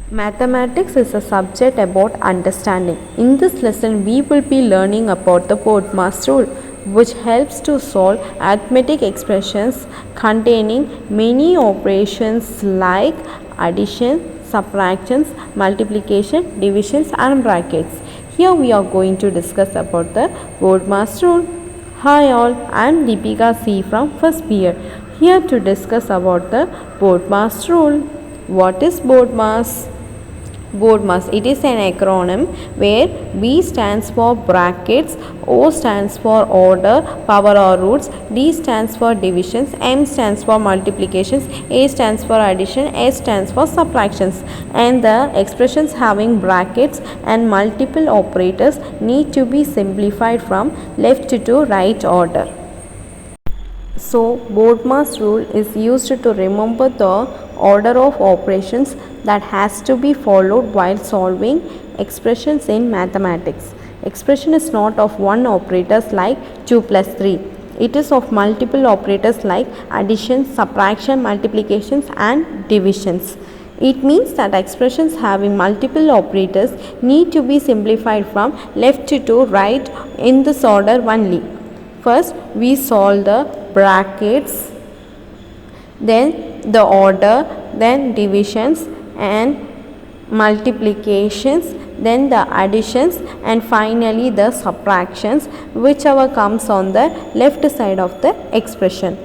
Mathematics is a subject about understanding. In this lesson, we will be learning about the Bodmas rule, which helps to solve arithmetic expressions containing many operations like addition, subtractions, multiplication, divisions, and brackets. Here we are going to discuss about the Bodmas rule. Hi all, I am Deepika C from first year. Here to discuss about the Bodmas rule. What is Bodmas? BODMAS. It is an acronym where B stands for brackets, O stands for order, power or roots, D stands for divisions, M stands for multiplications, A stands for addition, S stands for subtractions. And the expressions having brackets and multiple operators need to be simplified from left to right order. So, Bodmas rule is used to remember the order of operations that has to be followed while solving expressions in mathematics. Expression is not of one operators like 2 plus 3. It is of multiple operators like addition, subtraction, multiplications and divisions. It means that expressions having multiple operators need to be simplified from left to right in this order only. First, we solve the brackets, then the order, then divisions and multiplications, then the additions and finally the subtractions, whichever comes on the left side of the expression.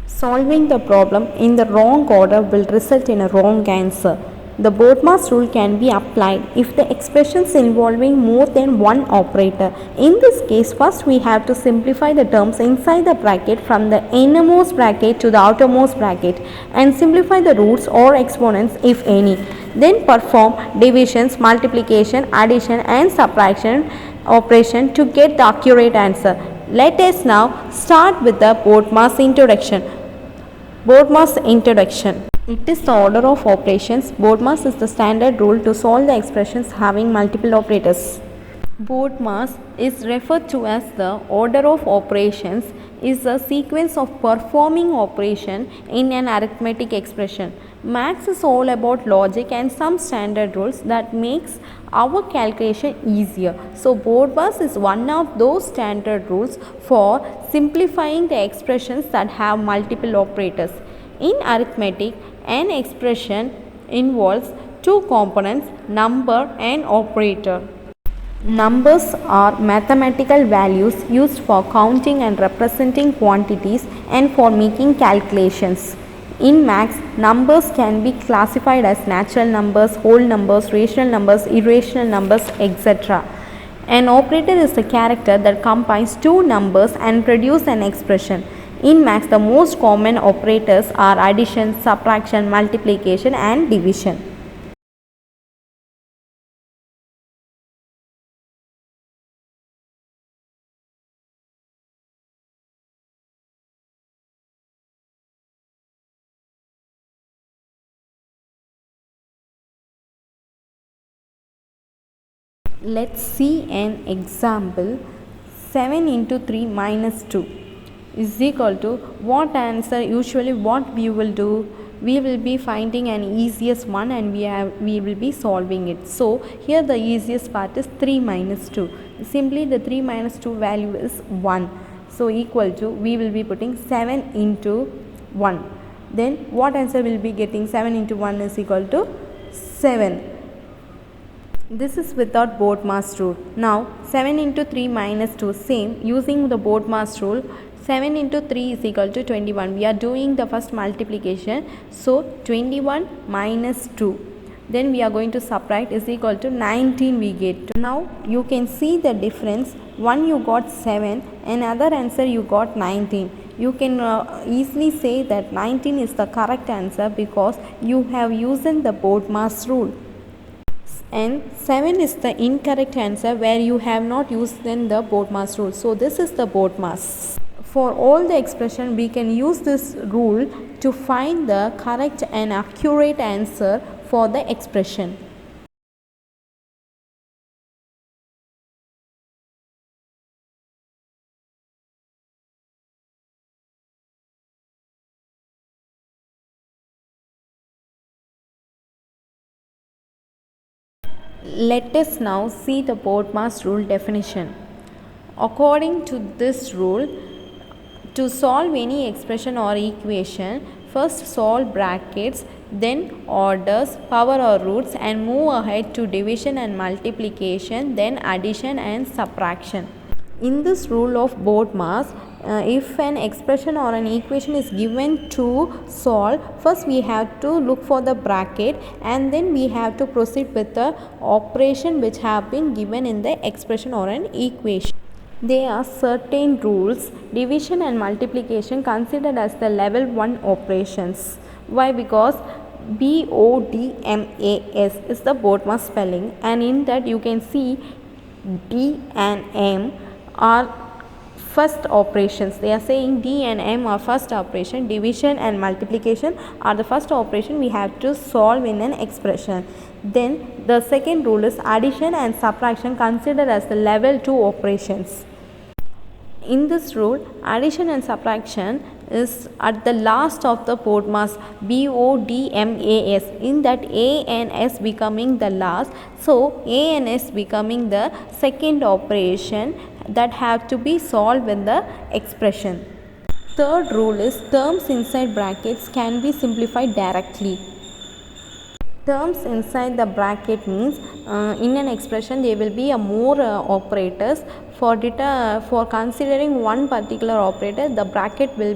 Solving the problem in the wrong order will result in a wrong answer. The Bodmas rule can be applied if the expressions involving more than one operator. In this case, first we have to simplify the terms inside the bracket from the innermost bracket to the outermost bracket and simplify the roots or exponents if any. Then perform divisions, multiplication, addition and subtraction operation to get the accurate answer. Let us now start with the Bodmas introduction. Bodmas introduction. It is the order of operations. Bodmas is the standard rule to solve the expressions having multiple operators. Bodmas is referred to as the order of operations is a sequence of performing operation in an arithmetic expression. Maths is all about logic and some standard rules that makes our calculation easier. So Bodmas is one of those standard rules for simplifying the expressions that have multiple operators. In arithmetic, an expression involves two components, number and operator. Numbers are mathematical values used for counting and representing quantities and for making calculations. In maths, numbers can be classified as natural numbers, whole numbers, rational numbers, irrational numbers, etc. An operator is a character that combines two numbers and produces an expression. In maths, the most common operators are addition, subtraction, multiplication and division. Let's see an example. 7 into 3 minus 2 is equal to what answer? Usually what we will do, we will be finding an easiest one and we will be solving it. So here the easiest part is 3 minus 2. Simply the 3 minus 2 value is 1. So equal to, we will be putting 7 into 1. Then what answer will be getting? 7 into 1 is equal to 7. This is without Bodmas rule. Now 7 into 3 minus 2, same using the Bodmas rule. 7 into 3 is equal to 21. We are doing the first multiplication. So 21 minus 2. Then we are going to subtract is equal to 19 we get. Now you can see the difference. One you got 7, another answer you got 19. You can easily say that 19 is the correct answer because you have used the Bodmas rule. And 7 is the incorrect answer where you have not used then the Bodmas rule. So this is the Bodmas. For all the expression we can use this rule to find the correct and accurate answer for the expression. Let us now see the BODMAS rule definition. According to this rule, to solve any expression or equation, first solve brackets, then orders, power or roots, and move ahead to division and multiplication, then addition and subtraction. In this rule of BODMAS, if an expression or an equation is given to solve, first we have to look for the bracket and then we have to proceed with the operation which have been given in the expression or an equation. There are certain rules. Division and multiplication considered as the level 1 operations. Why? Because BODMAS is the BODMAS spelling, and in that you can see D and M are first operations. They are saying D and M are first operation, division and multiplication are the first operation we have to solve in an expression. Then the second rule is addition and subtraction considered as the level 2 operations. In this rule, addition and subtraction is at the last of the BODMAS, BODMAS, in that A and S becoming the last. So A and S becoming the second operation that have to be solved in the expression. Third rule is terms inside brackets can be simplified directly. Terms inside the bracket means in an expression there will be a more operators. For considering one particular operator, the bracket will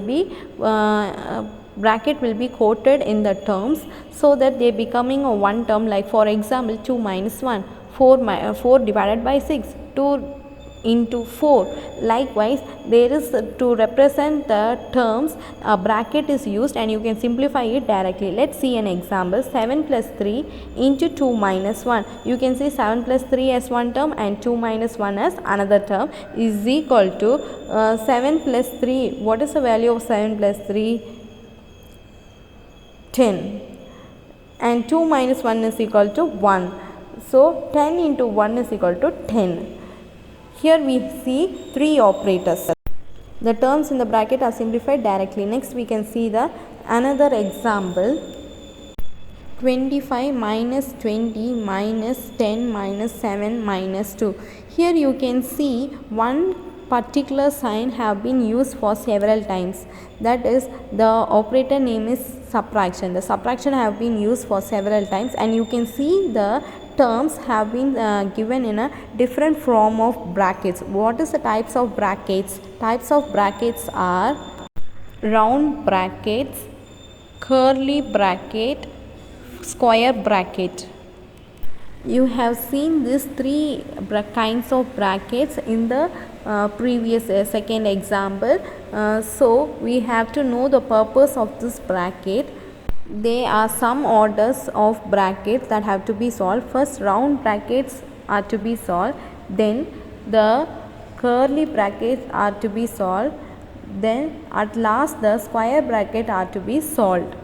be quoted in the terms so that they becoming a one term. Like for example, 2 minus 1, 4 divided by 6, 2 into 4. Likewise, there is to represent the terms a bracket is used and you can simplify it directly. Let's see an example. 7 plus 3 into 2 minus 1. You can see 7 plus 3 as one term and 2 minus 1 as another term is equal to 7 plus 3. What is the value of 7 plus 3? 10. And 2 minus 1 is equal to 1. So 10 into 1 is equal to 10. Here we see three operators. The terms in the bracket are simplified directly. Next we can see the another example. 25 minus 20 minus 10 minus 7 minus 2. Here you can see one particular sign have been used for several times. That is, the operator name is subtraction. The subtraction have been used for several times and you can see the terms have been given in a different form of brackets. What is the types of brackets? Types of brackets are round brackets, curly bracket, square bracket. You have seen these three kinds of brackets in the previous second example. So we have to know the purpose of this bracket. There are some orders of brackets that have to be solved. First, round brackets are to be solved, then the curly brackets are to be solved, then at last the square bracket are to be solved.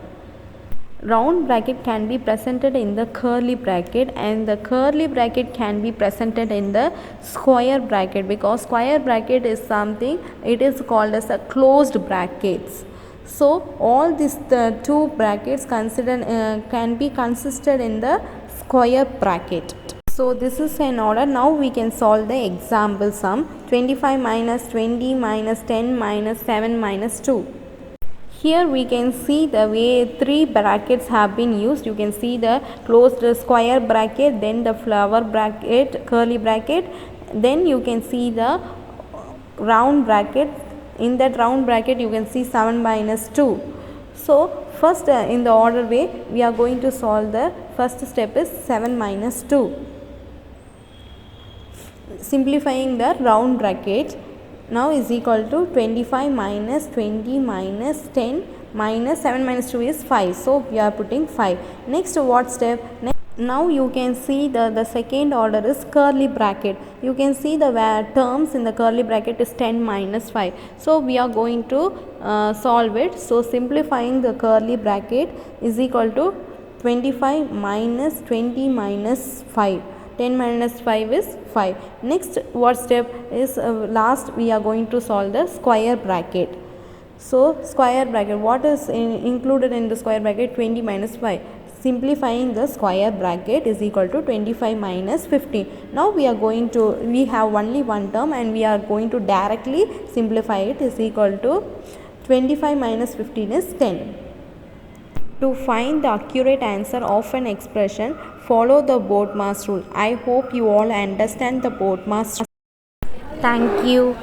Round bracket can be presented in the curly bracket and the curly bracket can be presented in the square bracket, because square bracket is something, it is called as a closed brackets. So all these two brackets can be consisted in the square bracket. So this is an order. Now we can solve the example sum. 25 minus 20 minus 10 minus 7 minus 2. Here we can see the way three brackets have been used. You can see the closed square bracket, then the flower bracket, curly bracket, then you can see the round bracket. In that round bracket you can see 7 minus 2. So first in the order way we are going to solve. The first step is 7 minus 2. Simplifying the round bracket now is equal to 25 minus 20 minus 10 minus 7 minus 2 is 5. So we are putting 5. Next, what step? Now you can see the second order is curly bracket. You can see the terms in the curly bracket is 10 minus 5. So we are going to solve it. So simplifying the curly bracket is equal to 25 minus 20 minus 5. 10 minus 5 is 5. Next, what step is last we are going to solve the square bracket. So square bracket, what is included in the square bracket? 20 minus 5. simplifying the square bracket is equal to 25 minus 15. Now we have only one term and we are going to directly simplify it. Is equal to 25 minus 15 is 10. To find the accurate answer of an expression, follow the BODMAS rule. I hope you all understand the BODMAS. Thank you.